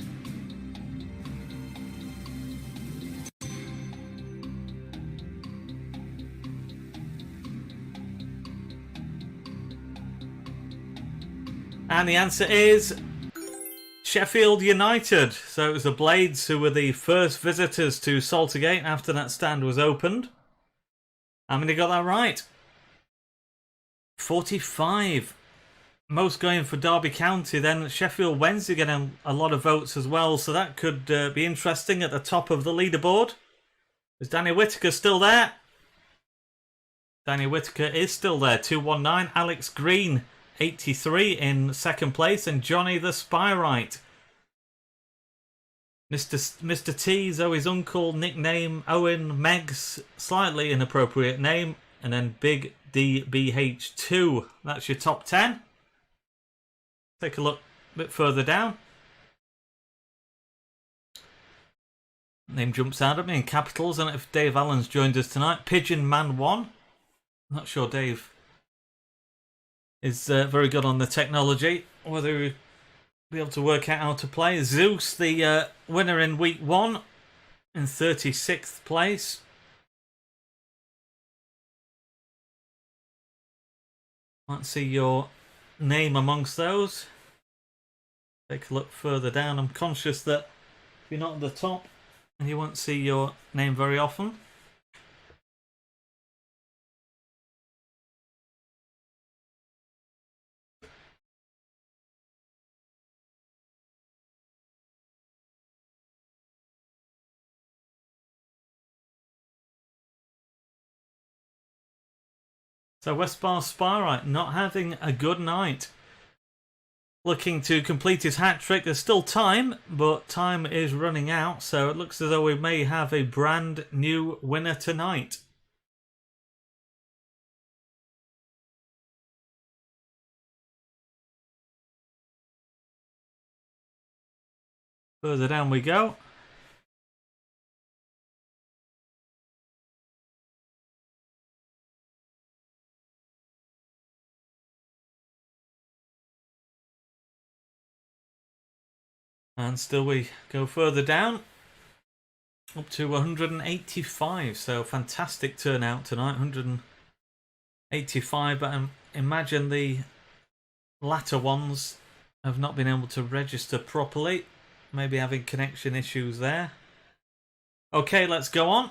And the answer is Sheffield United. So it was the Blades who were the first visitors to Saltergate after that stand was opened. How many got that right? 45. Most going for Derby County, then Sheffield Wednesday getting a lot of votes as well, so that could be interesting at the top of the leaderboard. Is Danny Whitaker still there? Danny Whitaker is still there, 219. Alex Green, 83 in 2nd place, and Johnny the Spyrite. Mr. T, Zoe's uncle, nickname Owen, Megs, slightly inappropriate name, and then Big DBH2. That's your top 10. Take a look a bit further down. Name jumps out at me in capitals, and if Dave Allen's joined us tonight, Pigeon Man 1. Not sure Dave is very good on the technology, whether he'll be able to work out how to play. Zeus, the winner in week 1, in 36th place. Let's see your name amongst those. Take a look further down. I'm conscious that if you're not at the top, and you won't see your name very often. So Westbar Spyrite not having a good night. Looking to complete his hat-trick. There's still time, but time is running out, so it looks as though we may have a brand new winner tonight. Further down we go. And still we go further down, up to 185, so fantastic turnout tonight, 185, but I imagine the latter ones have not been able to register properly, maybe having connection issues there. Okay, let's go on.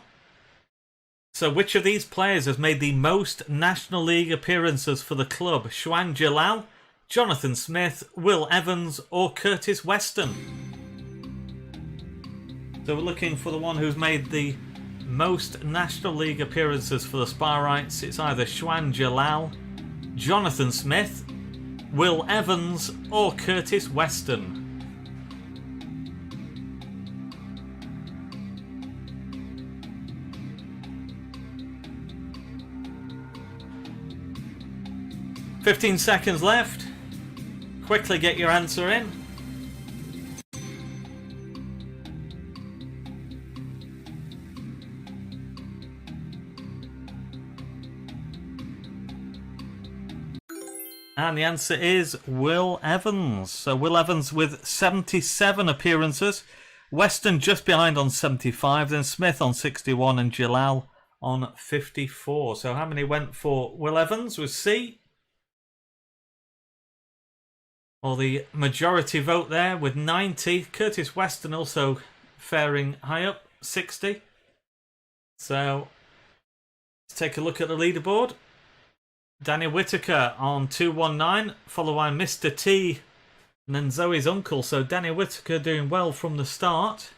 So which of these players has made the most National League appearances for the club? Shwan Jalal, Jonathan Smith, Will Evans or Curtis Weston? So we're looking for the one who's made the most National League appearances for the Spyrites. It's either Shwan Jalal, Jonathan Smith, Will Evans or Curtis Weston. "15 seconds left. Quickly get your answer in. And the answer is Will Evans. So Will Evans with 77 appearances. Weston just behind on 75. Then Smith on 61 and Jalal on 54. So how many went for Will Evans was C. Well, the majority vote there with 90. Curtis Weston also faring high up, 60. So let's take a look at the leaderboard. Danny Whitaker on 219, followed by Mr. T and then Zoe's uncle. So Danny Whitaker doing well from the start.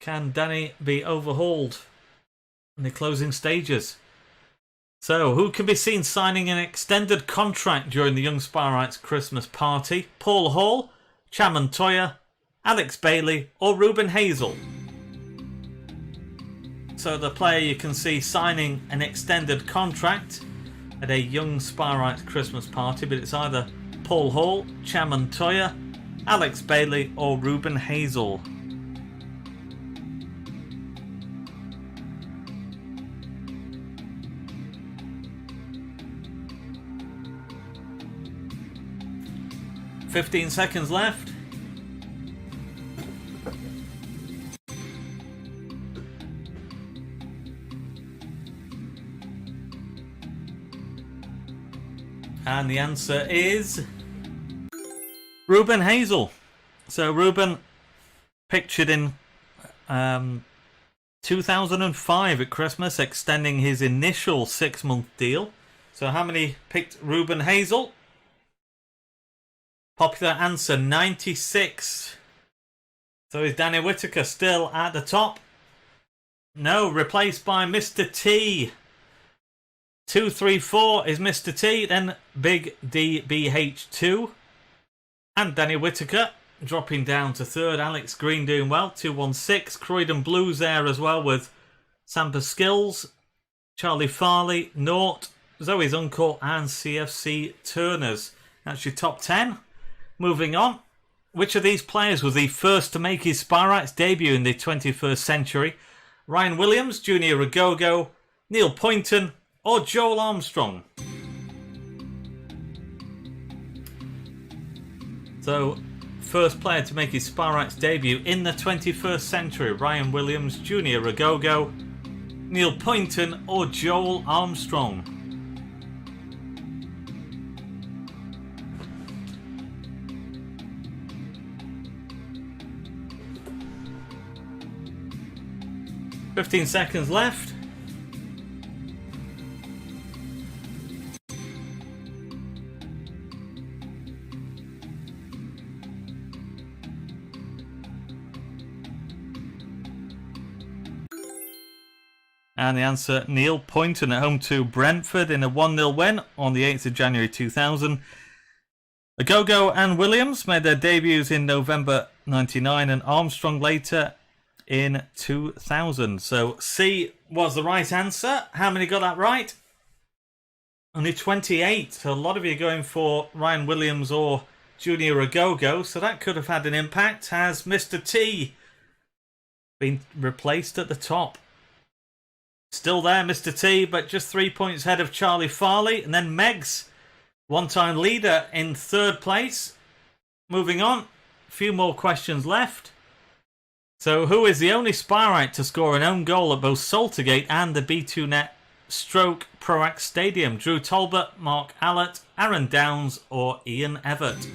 Can Danny be overhauled in the closing stages? So, who can be seen signing an extended contract during the Young Spyrites Christmas party? Paul Hall, Chaman Toya, Alex Bailey or Ruben Hazel? So the player you can see signing an extended contract at a Young Spyrites Christmas party, but it's either Paul Hall, Chaman Toya, Alex Bailey or Ruben Hazel. "15 seconds left. And the answer is Ruben Hazel. So Ruben pictured in 2005 at Christmas, extending his initial 6-month deal. So how many picked Ruben Hazel? Popular answer 96. So is Danny Whitaker still at the top? No, replaced by Mr. T. 234 is Mr. T, then Big DBH2. And Danny Whitaker dropping down to third. Alex Green doing well, 216. Croydon Blues there as well with Sampa Skills, Charlie Farley, Nort, Zoe's Uncle and CFC Turners. That's your top 10. Moving on. Which of these players was the first to make his Spy Rights debut in the 21st century? Ryan Williams, Junior Agogo, Neil Poynton, or Joel Armstrong? So, first player to make his Spy Rights debut in the 21st century. Ryan Williams, Junior Agogo, Neil Poynton, or Joel Armstrong? "15 seconds left. And the answer, Neil Poynton, at home to Brentford in a 1-0 win on the 8th of January 2000. Agogo and Williams made their debuts in November 99 and Armstrong later in 2000. So C was the right answer. How many got that right? Only 28. So a lot of you going for Ryan Williams or Junior Agogo. So that could have had an impact. Has Mr. T been replaced at the top? Still there, Mr. T, but just 3 points ahead of Charlie Farley. And then Megs, one-time leader, in third place. Moving on, a few more questions left. So who is the only Spy Right to score an own goal at both Saltergate and the B2Net Stroke Proax Stadium? Drew Talbot, Mark Allett, Aaron Downs, or Ian Evert?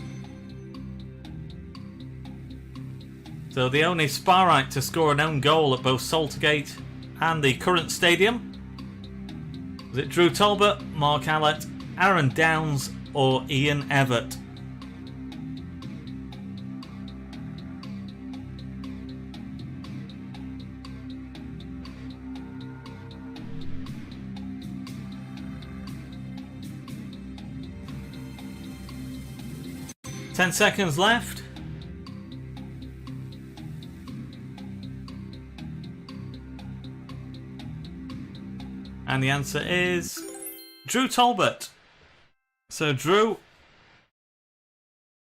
So the only Spy Right to score an own goal at both Saltergate and the current stadium. Was it Drew Talbot, Mark Allett, Aaron Downs, or Ian Evert? Ten seconds left. And the answer is Drew Talbot. So Drew,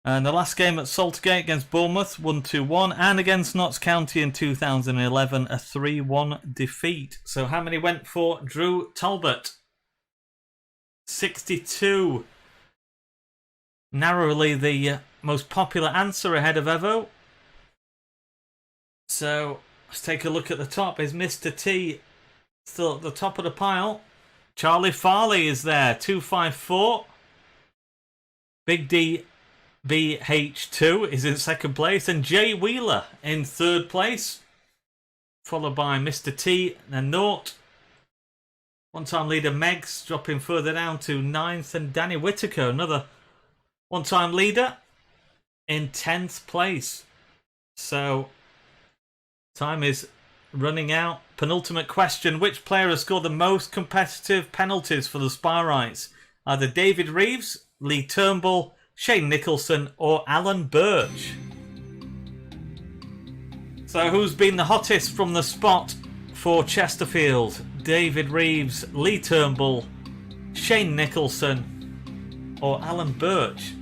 and the last game at Saltergate against Bournemouth, won 2-1, and against Notts County in 2011, a 3-1 defeat. So how many went for Drew Talbot? 62. Narrowly the most popular answer, ahead of Evo. So let's take a look at the top. Is Mr. T still at the top of the pile? Charlie Farley is there, 254. Big D BH2 is in second place, and Jay Wheeler in third place, followed by Mr. T and Naught. One-time leader Megs dropping further down to 9th, and Danny Whitaker, another one-time leader, in 10th place. So time is running out. Penultimate question. Which player has scored the most competitive penalties for the Spy Rights? Either David Reeves, Lee Turnbull, Shane Nicholson, or Alan Birch? So who's been the hottest from the spot for Chesterfield? David Reeves, Lee Turnbull, Shane Nicholson, or Alan Birch?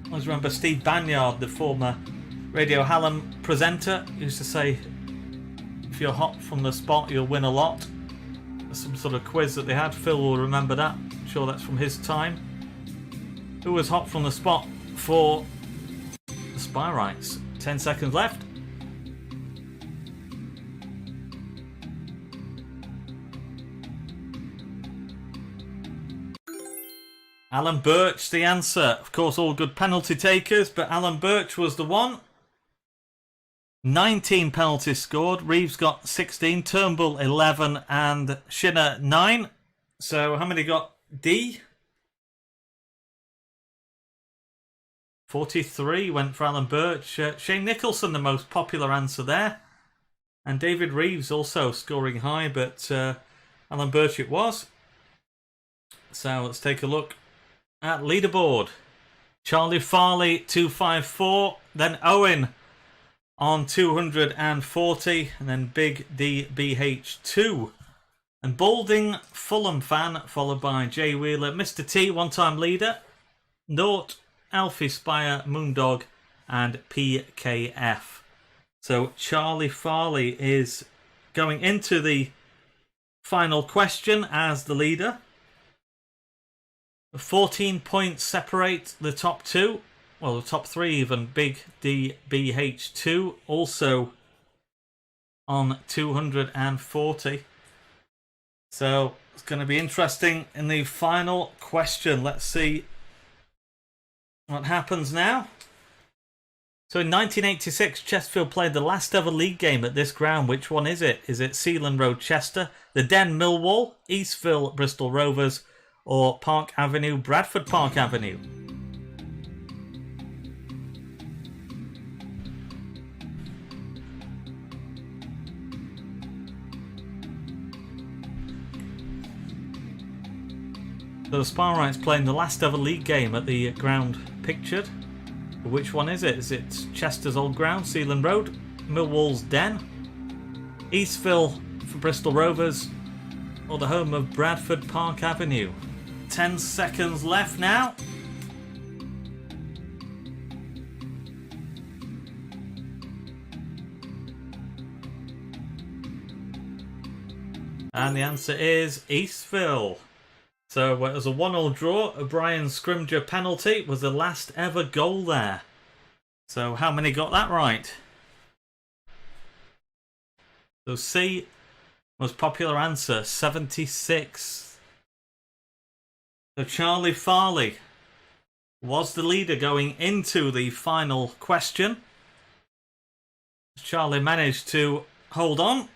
I always remember Steve Banyard, the former Radio Hallam presenter, used to say, if you're hot from the spot, you'll win a lot. Some sort of quiz that they had. Phil will remember that. I'm sure that's from his time. Who was hot from the spot for the Spy Rights? 10 seconds left. Alan Birch, the answer. Of course, all good penalty takers, but Alan Birch was the one. 19 penalties scored. Reeves got 16, Turnbull 11, and Shinner 9. So how many got D? 43 went for Alan Birch. Shane Nicholson, the most popular answer there. And David Reeves also scoring high, but Alan Birch it was. So let's take a look at leaderboard. Charlie Farley 254, then Owen on 240, and then Big DBH2. And Balding, Fulham fan, followed by Jay Wheeler. Mr. T, one-time leader, Nort, Alfie Spire, Moondog, and PKF. So Charlie Farley is going into the final question as the leader. 14 points separate the top two. Well, the top three even. Big DBH2 also on 240. So it's going to be interesting in the final question. Let's see what happens now. So in 1986, Chesterfield played the last ever league game at this ground. Which one is it? Is it Sealand Road, Chester, the Den, Millwall, Eastville, Bristol Rovers, or Park Avenue, Bradford Park Avenue? So the Sparrites playing the last ever league game at the ground pictured. But which one is it? Is it Chester's old ground, Sealand Road, Millwall's Den, Eastville for Bristol Rovers, or the home of Bradford Park Avenue? 10 seconds left now. And the answer is Eastville. So it was a 1-1 draw. O'Brien's Scrimger penalty was the last ever goal there. So how many got that right? So C, most popular answer, 76. So Charlie Farley was the leader going into the final question. Charlie managed to hold on.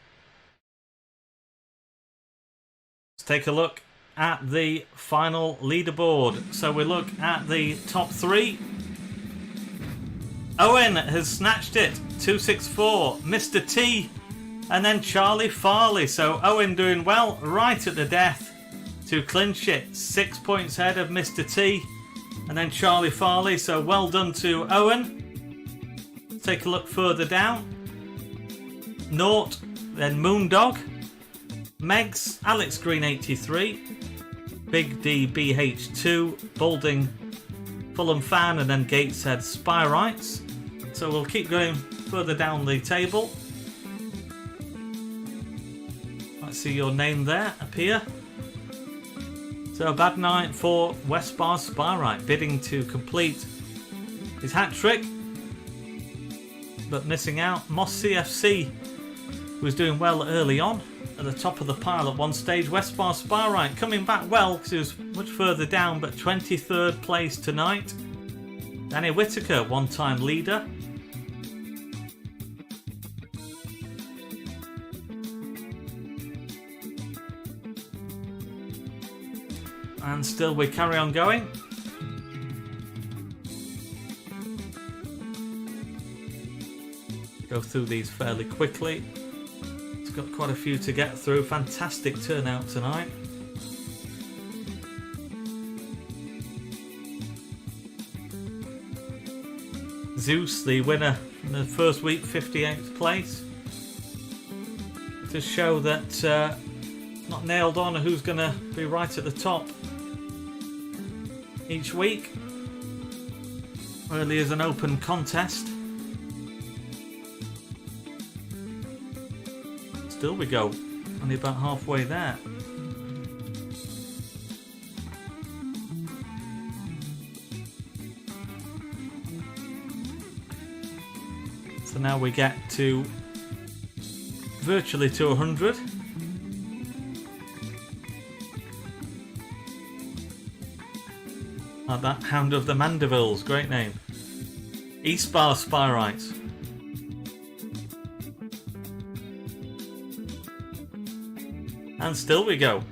Let's take a look at the final leaderboard. So we look at the top three. Owen has snatched it, 264. Mr. T, and then Charlie Farley. So Owen doing well right at the death to clinch it. 6 points ahead of Mr. T, and then Charlie Farley. So well done to Owen. Take a look further down. Nort, then Moondog, Megs, Alex Green 83, Big D BH2, Balding, Fulham Fan, and then Gateshead Spirites. So we'll keep going further down the table. I see your name there appear. So a bad night for West Bar Spirite, bidding to complete his hat-trick, but missing out. Moss CFC was doing well early on, at the top of the pile at one stage. West Bar Spirite coming back well because he was much further down, but 23rd place tonight. Danny Whitaker, one-time leader. And still we carry on going. Go through these fairly quickly. It's got quite a few to get through. Fantastic turnout tonight. Zeus, the winner in the first week, 58th place. To show that not nailed on who's going to be right at the top each week. Really is an open contest. Still we go, only about halfway there. So now we get to virtually to 100. Like that Hound of the Mandevilles, great name. East Bar Spirites. And still we go.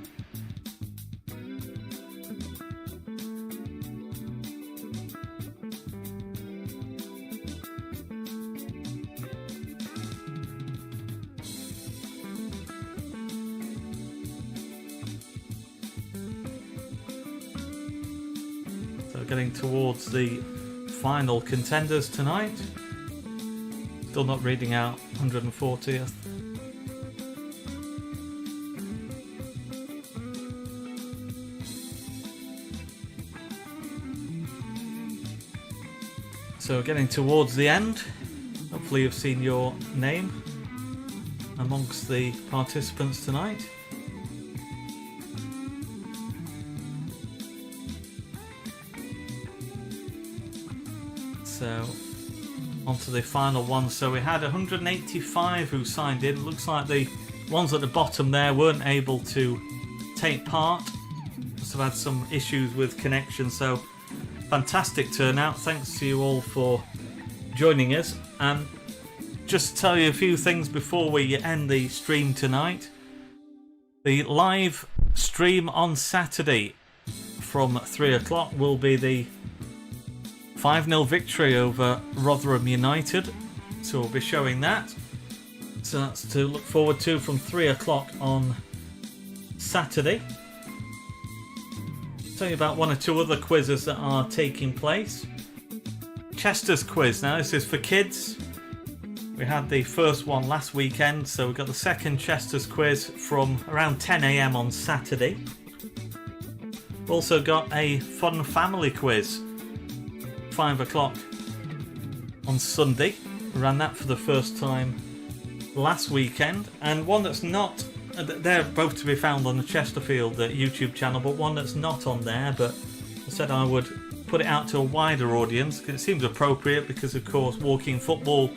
So getting towards the final contenders tonight. Still not reading out 140th. So getting towards the end. Hopefully you've seen your name amongst the participants tonight. So on to the final one. So we had 185 who signed in. Looks like the ones at the bottom there weren't able to take part. Must have had some issues with connection. So fantastic turnout. Thanks to you all for joining us. And just to tell you a few things before we end the stream tonight. The live stream on Saturday from 3 o'clock will be the 5-0 victory over Rotherham United. So we'll be showing that. So that's to look forward to from 3 o'clock on Saturday. I'll tell you about one or two other quizzes that are taking place. Chester's quiz. Now this is for kids. We had the first one last weekend, so we've got the second Chester's quiz from around 10 AM on Saturday. We've also got a fun family quiz, 5 o'clock on Sunday. We ran that for the first time last weekend, and one that's not, they're both to be found on the Chesterfield YouTube channel, but one that's not on there, but I said I would put it out to a wider audience because it seems appropriate, because of course walking football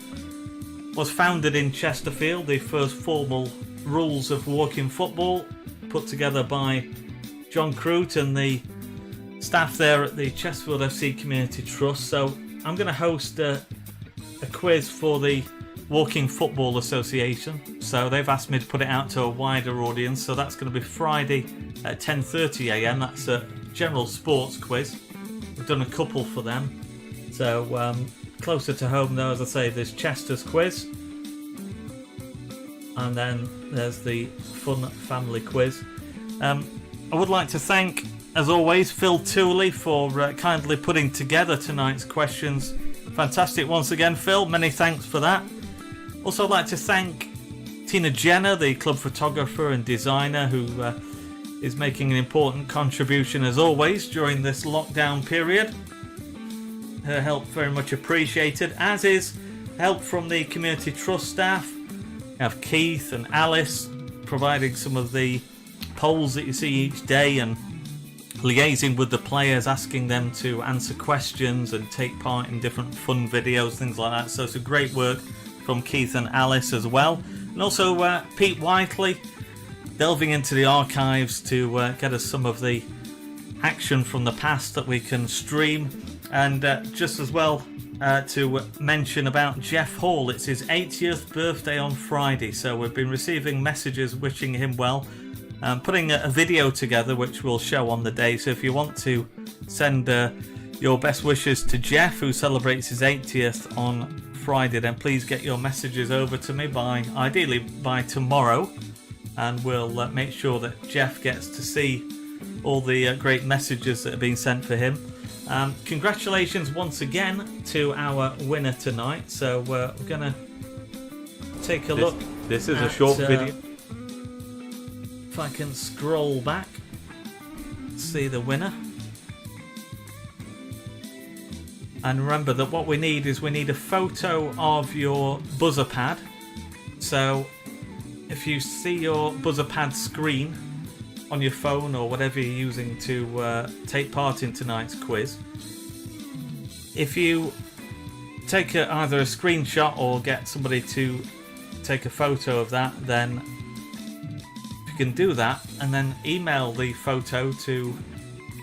was founded in Chesterfield. The first formal rules of walking football put together by John Crute and the staff there at the Chesterfield FC Community Trust. So I'm going to host a quiz for the Walking Football Association. So they've asked me to put it out to a wider audience. So that's going to be Friday at 10:30 AM. That's a general sports quiz. We've done a couple for them. So closer to home though, as I say, there's Chester's quiz. And then there's the fun family quiz. I would like to thank, as always, Phil Tooley for kindly putting together tonight's questions. Fantastic once again, Phil. Many thanks for that. Also, I'd like to thank Tina Jenner, the club photographer and designer, who is making an important contribution, as always, during this lockdown period. Her help very much appreciated, as is help from the Community Trust staff. We have Keith and Alice providing some of the polls that you see each day and liaising with the players, asking them to answer questions and take part in different fun videos, things like that. So it's a great work from Keith and Alice as well. And also Pete Whiteley delving into the archives to get us some of the action from the past that we can stream. And just as well to mention about Jeff Hall. It's his 80th birthday on Friday, so we've been receiving messages wishing him well. Putting a video together which we'll show on the day, so if you want to send your best wishes to Jeff, who celebrates his 80th on Friday, then please get your messages over to me ideally by tomorrow, and we'll make sure that Jeff gets to see all the great messages that have been sent for him. Congratulations once again to our winner tonight. So we're going to take a look. This is a short video. If I can scroll back, see the winner. And remember that what we need is a photo of your buzzer pad. So if you see your buzzer pad screen on your phone or whatever you're using to take part in tonight's quiz, if you take either a screenshot or get somebody to take a photo of that, then if you can do that and then email the photo to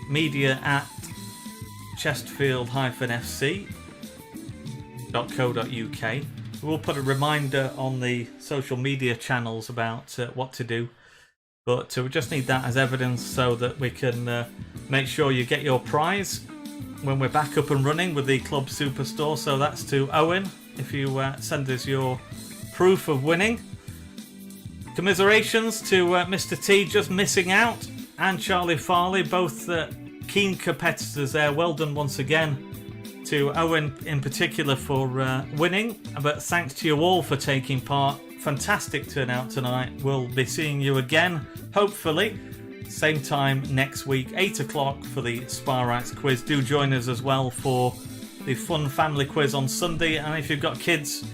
media@chesterfield-fc.co.uk. We'll put a reminder on the social media channels about what to do. But we just need that as evidence so that we can make sure you get your prize when we're back up and running with the Club Superstore. So that's to Owen, if you send us your proof of winning. Commiserations to Mr. T just missing out, and Charlie Farley, both keen competitors there. Well done once again to Owen in particular for winning, but thanks to you all for taking part. Fantastic turnout tonight. We'll be seeing you again, hopefully, same time next week, 8 o'clock for the Spa Rights quiz. Do join us as well for the fun family quiz on Sunday, and if you've got kids,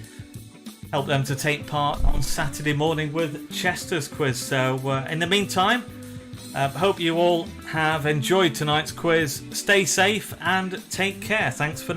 help them to take part on Saturday morning with Chester's quiz. So in the meantime, hope you all have enjoyed tonight's quiz. Stay safe and take care. Thanks for now.